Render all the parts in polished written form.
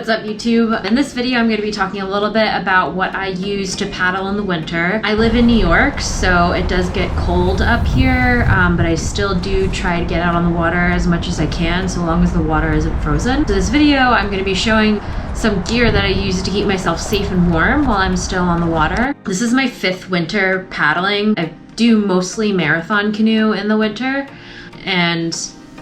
What's up, YouTube? In this video, I'm going to be talking a little bit about what I use to paddle in the winter. I live in New York, so it does get cold up here, but I still do try to get out on the water as much as I can, so long as the water isn't frozen. So this video, I'm going to be showing some gear that I use to keep myself safe and warm while I'm still on the water. This is my 5th winter paddling. I do mostly marathon canoe in the winter, and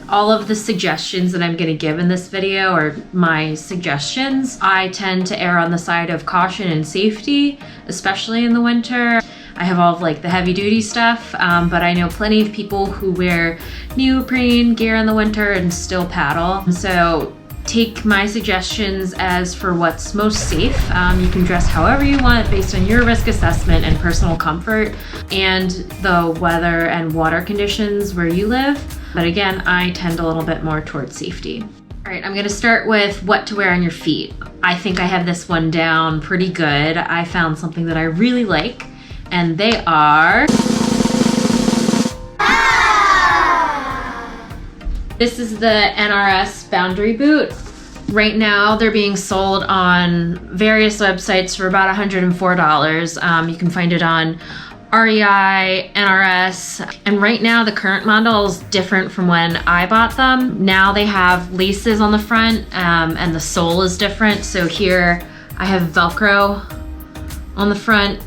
all of the suggestions that I'm going to give in this video are my suggestions. I tend to err on the side of caution and safety, especially in the winter. I have all of like the heavy duty stuff, but I know plenty of people who wear neoprene gear in the winter and still paddle. So take my suggestions as for what's most safe. You can dress however you want based on your risk assessment and personal comfort and the weather and water conditions where you live. But again, I tend a little bit more towards safety. All right, I'm gonna start with what to wear on your feet. I think I have this one down pretty good. I found something that I really like, and they are... This is the NRS Boundary Boot. Right now, they're being sold on various websites for about $104. You can find it on REI, NRS, and right now the current model is different from when I bought them. Now they have laces on the front, and the sole is different. So here I have Velcro on the front,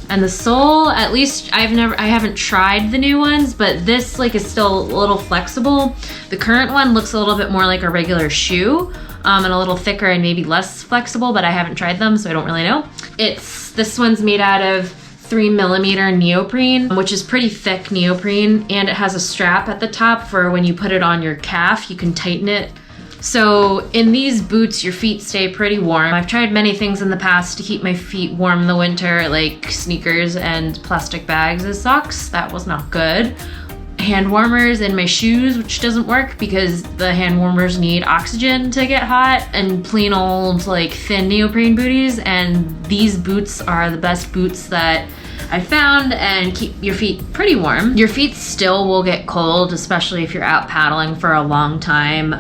and the sole, at least I haven't tried the new ones, but this like is still a little flexible. The current one looks a little bit more like a regular shoe, and a little thicker and maybe less flexible, but I haven't tried them, so I don't really know. This one's made out of 3mm neoprene, which is pretty thick neoprene, and it has a strap at the top for when you put it on your calf, you can tighten it. So in these boots, your feet stay pretty warm. I've tried many things in the past to keep my feet warm in the winter, like sneakers and plastic bags as socks. That was not good. Hand warmers in my shoes, which doesn't work because the hand warmers need oxygen to get hot, and plain old like thin neoprene booties, and these boots are the best boots that I found and keep your feet pretty warm. Your feet still will get cold, especially if you're out paddling for a long time,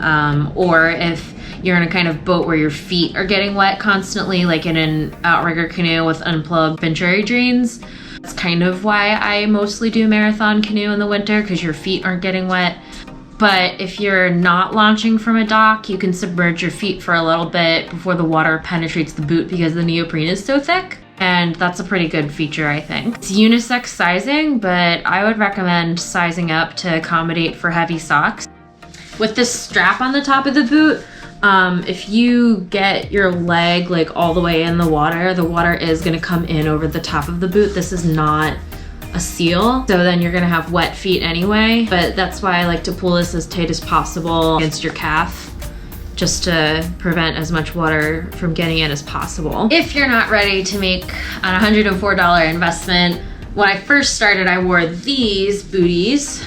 or if you're in a kind of boat where your feet are getting wet constantly, like in an outrigger canoe with unplugged venturi drains. That's kind of why I mostly do marathon canoe in the winter, because your feet aren't getting wet. But if you're not launching from a dock, you can submerge your feet for a little bit before the water penetrates the boot because the neoprene is so thick. And that's a pretty good feature, I think. It's unisex sizing, but I would recommend sizing up to accommodate for heavy socks. With this strap on the top of the boot, if you get your leg like all the way in the water is gonna come in over the top of the boot. This is not a seal, so then you're gonna have wet feet anyway, but that's why I like to pull this as tight as possible against your calf, just to prevent as much water from getting in as possible. If you're not ready to make an $104 investment, when I first started, I wore these booties.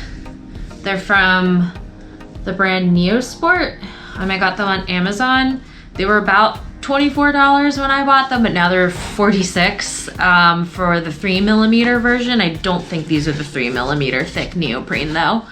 They're from the brand Neosport. I got them on Amazon. They were about $24 when I bought them, but now they're $46 for the 3mm version. I don't think these are the 3mm thick neoprene though.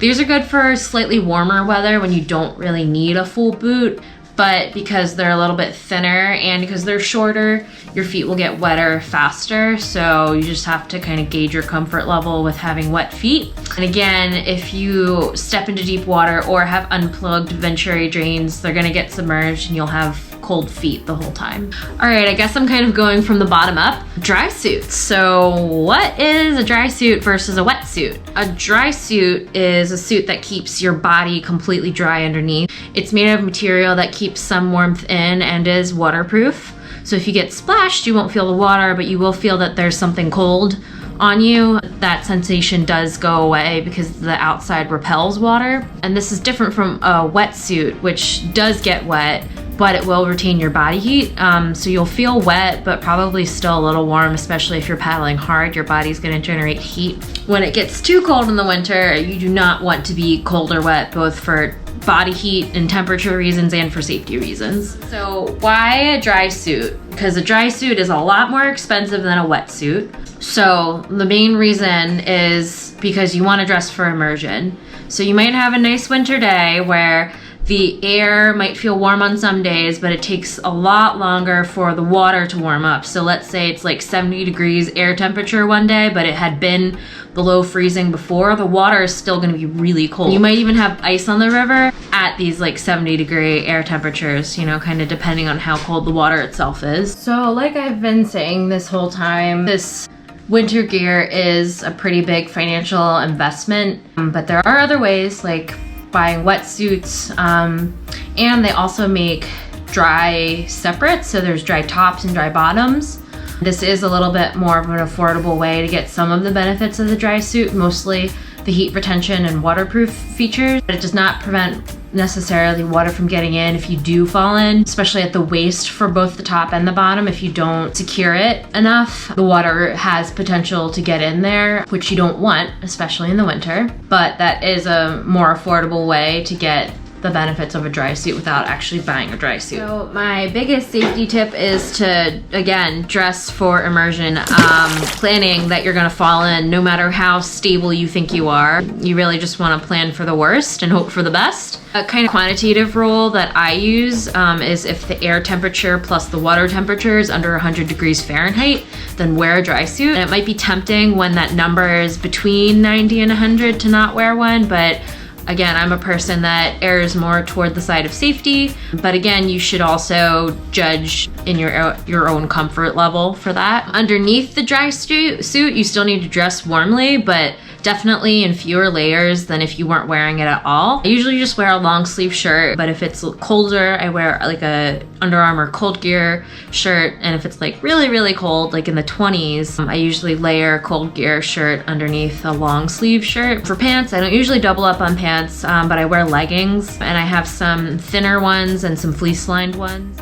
These are good for slightly warmer weather when you don't really need a full boot, but because they're a little bit thinner and because they're shorter, your feet will get wetter faster. So you just have to kind of gauge your comfort level with having wet feet. And again, if you step into deep water or have unplugged venturi drains, they're gonna get submerged and you'll have cold feet the whole time. All right, I guess I'm kind of going from the bottom up. Drysuit. So what is a dry suit versus a wetsuit? A dry suit is a suit that keeps your body completely dry underneath. It's made of material that keeps some warmth in and is waterproof. So if you get splashed, you won't feel the water, but you will feel that there's something cold on you. That sensation does go away because the outside repels water. And this is different from a wetsuit, which does get wet, but it will retain your body heat. So you'll feel wet, but probably still a little warm, especially if you're paddling hard. Your body's gonna generate heat. When it gets too cold in the winter, you do not want to be cold or wet, both for body heat and temperature reasons and for safety reasons. So why a dry suit? Because a dry suit is a lot more expensive than a wetsuit. So the main reason is because you want to dress for immersion. So you might have a nice winter day where The air might feel warm on some days, but it takes a lot longer for the water to warm up. So let's say it's like 70 degrees air temperature one day, but it had been below freezing before. The water is still gonna be really cold. You might even have ice on the river at these like 70-degree air temperatures, you know, kind of depending on how cold the water itself is. So like I've been saying this whole time, this winter gear is a pretty big financial investment, but there are other ways, like buying wetsuits, and they also make dry separate, so there's dry tops and dry bottoms. This is a little bit more of an affordable way to get some of the benefits of the dry suit, mostly the heat retention and waterproof features, but it does not prevent necessarily water from getting in if you do fall in, especially at the waist for both the top and the bottom. If you don't secure it enough, the water has potential to get in there, which you don't want, especially in the winter. But that is a more affordable way to get the benefits of a dry suit without actually buying a dry suit. So my biggest safety tip is to, again, dress for immersion. Planning that you're gonna fall in, no matter how stable you think you are. You really just wanna plan for the worst and hope for the best. A kind of quantitative rule that I use is if the air temperature plus the water temperature is under 100 degrees Fahrenheit, then wear a dry suit. And it might be tempting when that number is between 90 and 100 to not wear one, but again, I'm a person that errs more toward the side of safety, but again, you should also judge in your own comfort level for that. Underneath the dry suit, you still need to dress warmly, but definitely in fewer layers than if you weren't wearing it at all. I usually just wear a long sleeve shirt, but if it's colder, I wear like a Under Armour cold gear shirt, and if it's like really, really cold, like in the 20s, I usually layer a cold gear shirt underneath a long sleeve shirt. For pants, I don't usually double up on pants, but I wear leggings, and I have some thinner ones and some fleece lined ones.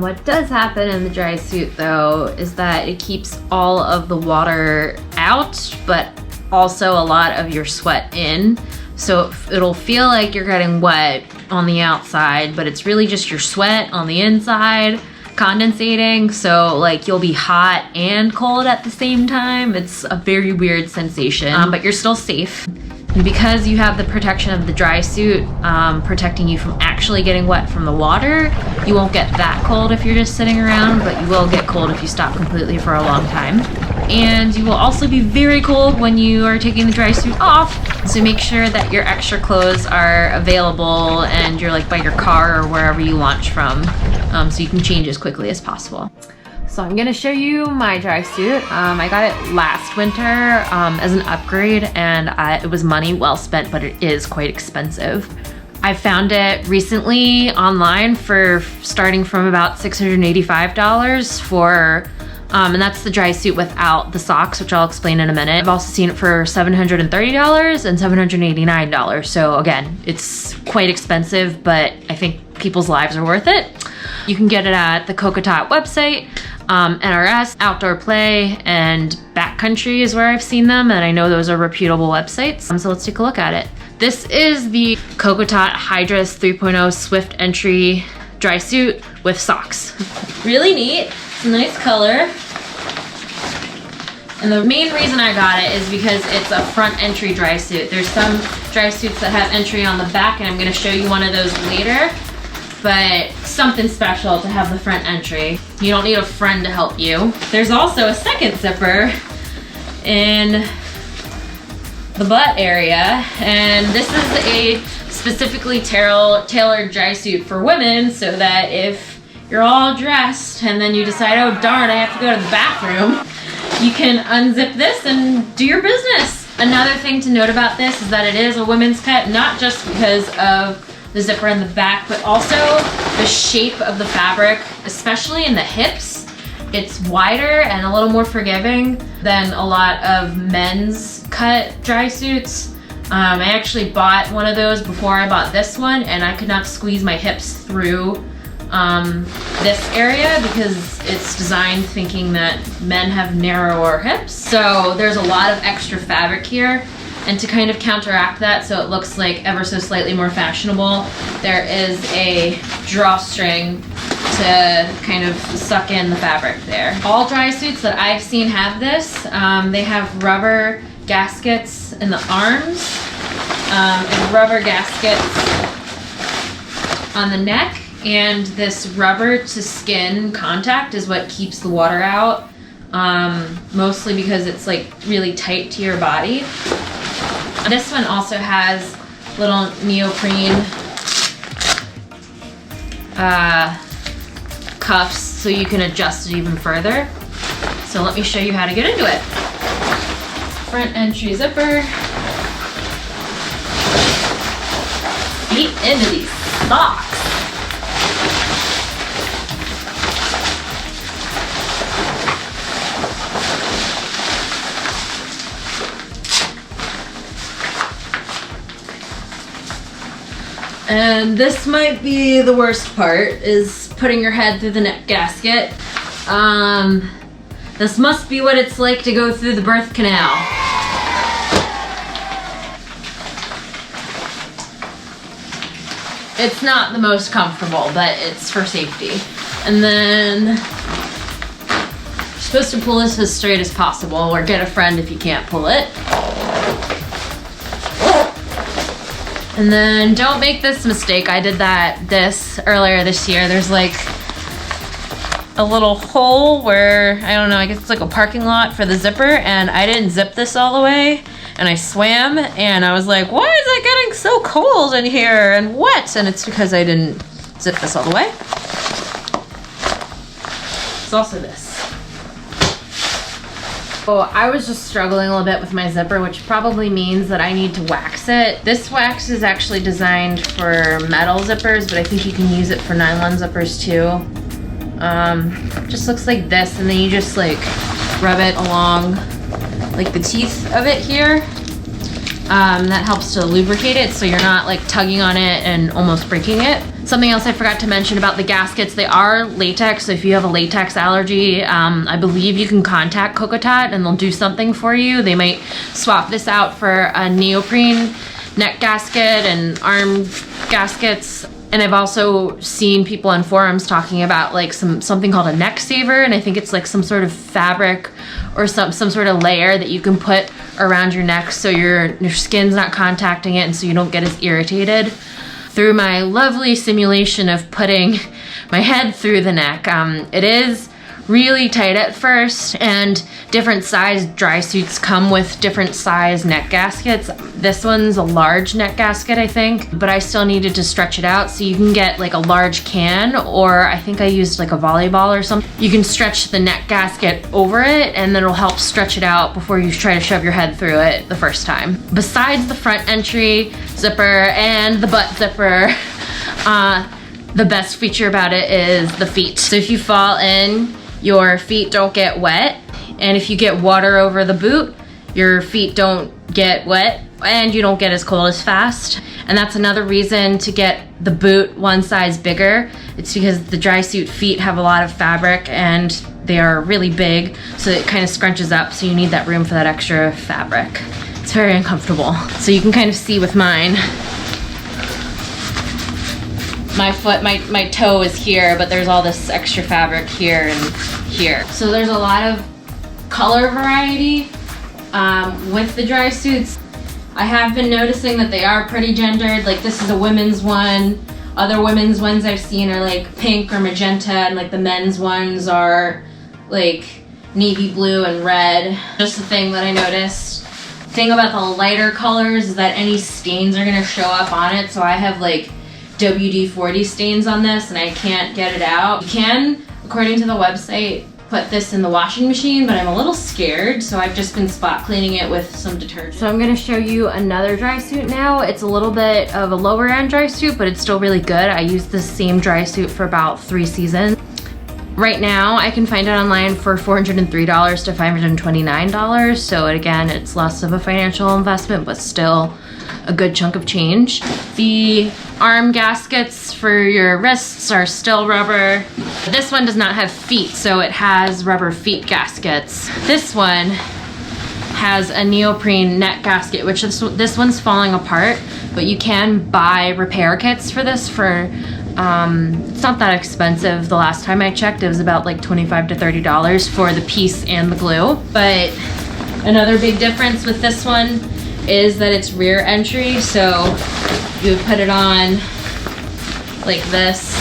What does happen in the dry suit though is that it keeps all of the water out, but also a lot of your sweat in. So it'll feel like you're getting wet on the outside, but it's really just your sweat on the inside condensating. So like you'll be hot and cold at the same time. It's a very weird sensation, but you're still safe. And because you have the protection of the dry suit protecting you from actually getting wet from the water, you won't get that cold if you're just sitting around, but you will get cold if you stop completely for a long time. And you will also be very cold when you are taking the dry suit off, so make sure that your extra clothes are available and you're like by your car or wherever you launch from, so you can change as quickly as possible. So I'm gonna show you my dry suit. I got it last winter as an upgrade, and it was money well spent, but it is quite expensive. I found it recently online for starting from about $685 for, and that's the dry suit without the socks, which I'll explain in a minute. I've also seen it for $730 and $789. So again, it's quite expensive, but I think people's lives are worth it. You can get it at the Kokatat website. NRS, Outdoor Play, and Backcountry is where I've seen them, and I know those are reputable websites. So let's take a look at it. This is the Kokatat Hydrus 3.0 Swift Entry dry suit with socks. Really neat. It's a nice color. And the main reason I got it is because it's a front entry dry suit. There's some dry suits that have entry on the back, and I'm gonna show you one of those later. But something special to have the front entry. You don't need a friend to help you. There's also a second zipper in the butt area, and this is a specifically tailored dry suit for women, so that if you're all dressed and then you decide, oh darn, I have to go to the bathroom, you can unzip this and do your business. Another thing to note about this is that it is a women's cut, not just because of the zipper in the back, but also the shape of the fabric, especially in the hips. It's wider and a little more forgiving than a lot of men's cut dry suits. I actually bought one of those before I bought this one, and I could not squeeze my hips through this area because it's designed thinking that men have narrower hips. So there's a lot of extra fabric here. And to kind of counteract that so it looks like ever so slightly more fashionable, there is a drawstring to kind of suck in the fabric there. All dry suits that I've seen have this. They have rubber gaskets in the arms, and rubber gaskets on the neck, and this rubber to skin contact is what keeps the water out, mostly because it's like really tight to your body. This one also has little neoprene cuffs so you can adjust it even further. So let me show you how to get into it. Front entry zipper. Feet into these socks. And this might be the worst part, is putting your head through the neck gasket. This must be what it's like to go through the birth canal. It's not the most comfortable, but it's for safety. And then you're supposed to pull this as straight as possible, or get a friend if you can't pull it. And then don't make this mistake. I did this earlier this year. There's like a little hole where, I don't know, I guess it's like a parking lot for the zipper, and I didn't zip this all the way, and I swam, and I was like, why is it getting so cold in here and wet? And it's because I didn't zip this all the way. It's also this. So I was just struggling a little bit with my zipper, which probably means that I need to wax it. This wax is actually designed for metal zippers, but I think you can use it for nylon zippers too. Just looks like this, and then you just like rub it along like the teeth of it here. That helps to lubricate it so you're not like tugging on it and almost breaking it. Something else I forgot to mention about the gaskets, they are latex, so if you have a latex allergy, I believe you can contact Kokatat and they'll do something for you. They might swap this out for a neoprene neck gasket and arm gaskets. And I've also seen people on forums talking about like something called a neck saver, and I think it's like some sort of fabric or some sort of layer that you can put around your neck so your skin's not contacting it and so you don't get as irritated. Through my lovely simulation of putting my head through the neck, it is really tight at first, and different size Drysuits come with different size neck gaskets. This one's a large neck gasket, I think, but I still needed to stretch it out, so you can get like a large can, or I think I used like a volleyball or something. You can stretch the neck gasket over it, and then it'll help stretch it out before you try to shove your head through it the first time. Besides the front entry zipper and the butt zipper, the best feature about it is the feet. So if you fall in, your feet don't get wet, and if you get water over the boot, your feet don't get wet and you don't get as cold as fast. And that's another reason to get the boot one size bigger. It's because the Drysuit feet have a lot of fabric and they are really big, so it kind of scrunches up, so you need that room for that extra fabric. It's very uncomfortable. So you can kind of see with mine, my foot, my toe is here, but there's all this extra fabric here and here. So there's a lot of color variety with the Drysuits. I have been noticing that they are pretty gendered. Like this is a women's one. Other women's ones I've seen are like pink or magenta, and like the men's ones are like navy blue and red. Just a thing that I noticed. The thing about the lighter colors is that any stains are gonna show up on it. So I have like WD-40 stains on this and I can't get it out. You can, according to the website, put this in the washing machine, but I'm a little scared, so I've just been spot cleaning it with some detergent. So I'm gonna show you another Drysuit now. It's a little bit of a lower end Drysuit, but it's still really good. I used this same Drysuit for about 3 seasons. Right now, I can find it online for $403 to $529. So again, it's less of a financial investment, but still a good chunk of change. The arm gaskets for your wrists are still rubber. This one does not have feet, so it has rubber feet gaskets. This one has a neoprene neck gasket, which this one's falling apart, but you can buy repair kits for this for, it's not that expensive. The last time I checked, it was about like $25 to $30 for the piece and the glue. But another big difference with this one is that it's rear entry, so you would put it on like this.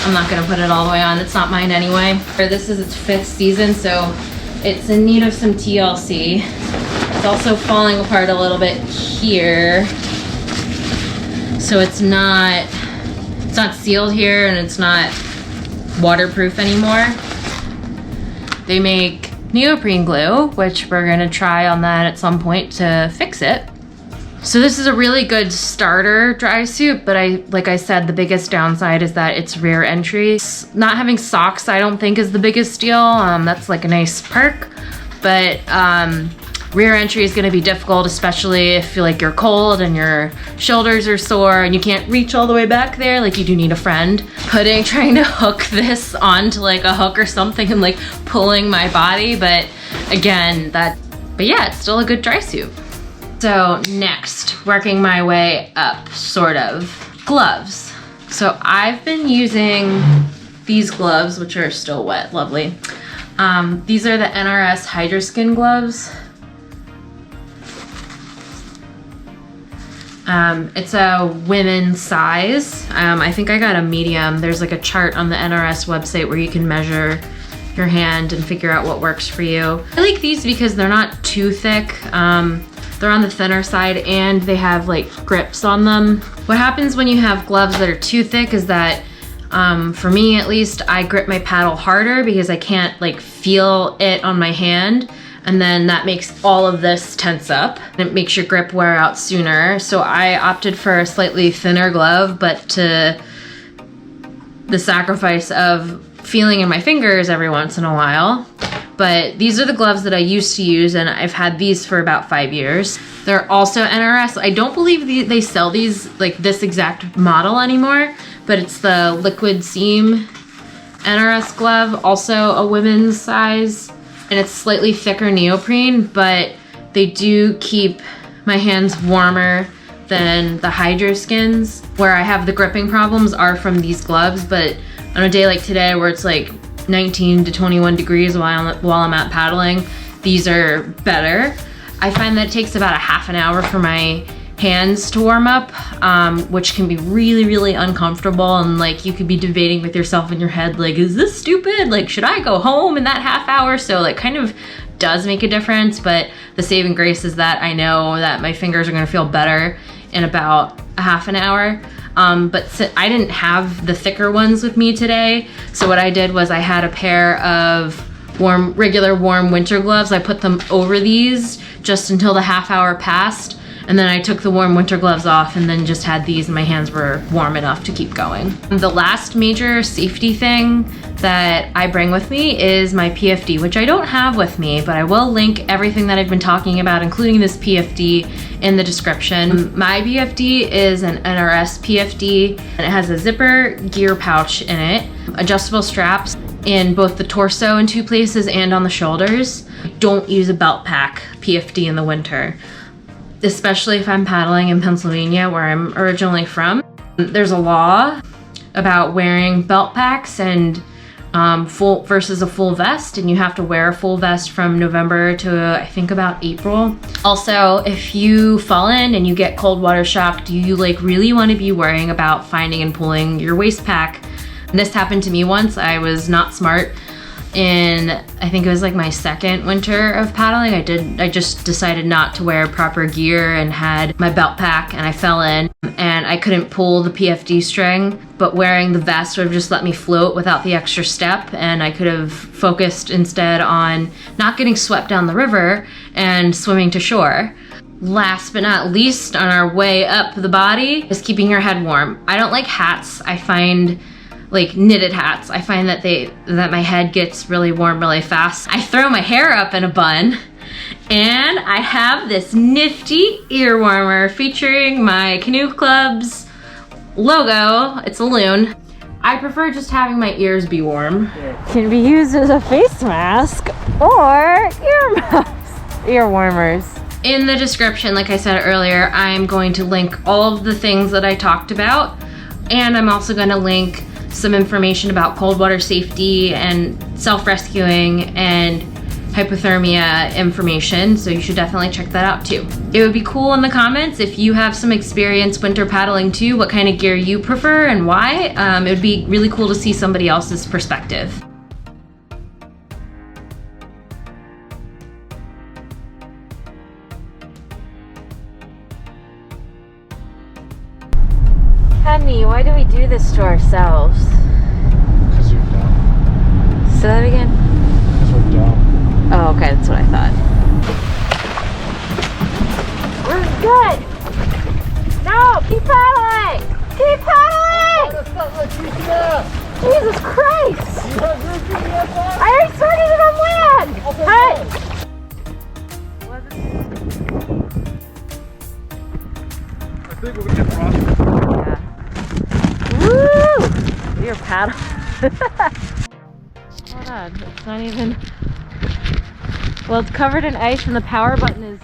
I'm not gonna put it all the way on, it's not mine anyway. This is its 5th season, so it's in need of some TLC. It's also falling apart a little bit here. So it's not sealed here and it's not waterproof anymore. They make neoprene glue, which we're gonna try on that at some point to fix it. So this is a really good starter dry suit, but like I said, the biggest downside is that it's rear entry. Not having socks, I don't think is the biggest deal. That's like a nice perk, but rear entry is gonna be difficult, especially if you're cold and your shoulders are sore and you can't reach all the way back there, like you do need a friend. Trying to hook this onto like a hook or something and like pulling my body, but again, but yeah, it's still a good dry suit. So next, working my way up, sort of. Gloves. So I've been using these gloves, which are still wet, lovely. These are the NRS Hydroskin gloves. It's a women's size. I think I got a medium. There's like a chart on the NRS website where you can measure your hand and figure out what works for you. I like these because they're not too thick. They're on the thinner side and they have like grips on them. What happens when you have gloves that are too thick is that, for me at least, I grip my paddle harder because I can't like feel it on my hand. And then that makes all of this tense up and it makes your grip wear out sooner. So I opted for a slightly thinner glove, but to the sacrifice of feeling in my fingers every once in a while. But these are the gloves that I used to use and I've had these for about 5 years. They're also NRS. I don't believe they sell these, like this exact model anymore, but it's the liquid seam NRS glove, also a women's size. And it's slightly thicker neoprene, but they do keep my hands warmer than the Hydroskins. Where I have the gripping problems are from these gloves, but on a day like today where it's like 19 to 21 degrees while I'm out paddling, these are better. I find that it takes about a half an hour for my hands to warm up, which can be really, really uncomfortable, and like you could be debating with yourself in your head, like, is this stupid? Like, should I go home in that half hour? So like kind of does make a difference, but the saving grace is that I know that my fingers are gonna feel better in about a half an hour. But I didn't have the thicker ones with me today, so what I did was I had a pair of regular warm winter gloves. I put them over these just until the half hour passed, and then I took the warm winter gloves off and then just had these and my hands were warm enough to keep going. The last major safety thing that I bring with me is my PFD, which I don't have with me, but I will link everything that I've been talking about, including this PFD, in the description. My PFD is an NRS PFD, and it has a zipper gear pouch in it, adjustable straps in both the torso in 2 places and on the shoulders. Don't use a belt pack PFD in the winter, especially if I'm paddling in Pennsylvania, where I'm originally from. There's a law about wearing belt packs and full versus a full vest, and you have to wear a full vest from November to I think about April. Also, if you fall in and you get cold water shock, do you like really want to be worrying about finding and pulling your waist pack? And this happened to me once. I was not smart. In I think it was like my 2nd winter of paddling, I just decided not to wear proper gear and had my belt pack, and I fell in and I couldn't pull the PFD string, but wearing the vest would have just let me float without the extra step, and I could have focused instead on not getting swept down the river and swimming to shore. Last but not least, on our way up the body, is keeping your head warm. I don't like hats. I find like knitted hats, I find that my head gets really warm really fast. I throw my hair up in a bun, and I have this nifty ear warmer featuring my Canoe Club's logo. It's a loon. I prefer just having my ears be warm. Can be used as a face mask or ear warmers. In the description, like I said earlier, I'm going to link all of the things that I talked about, and I'm also going to link some information about cold water safety and self-rescuing and hypothermia information, so you should definitely check that out too. It would be cool in the comments if you have some experience winter paddling too, what kind of gear you prefer and why. It would be really cool to see somebody else's perspective. Honey, why do we do this to ourselves? Because you're dumb. Say that again? Because we're dumb. Oh, okay, that's what I thought. We're good! No, keep paddling! Keep paddling! Jesus Christ! I already started it on land! Hey! I think we're gonna get frosted. Woo! You're paddling. Hold on, it's not even... Well, it's covered in ice and the power button is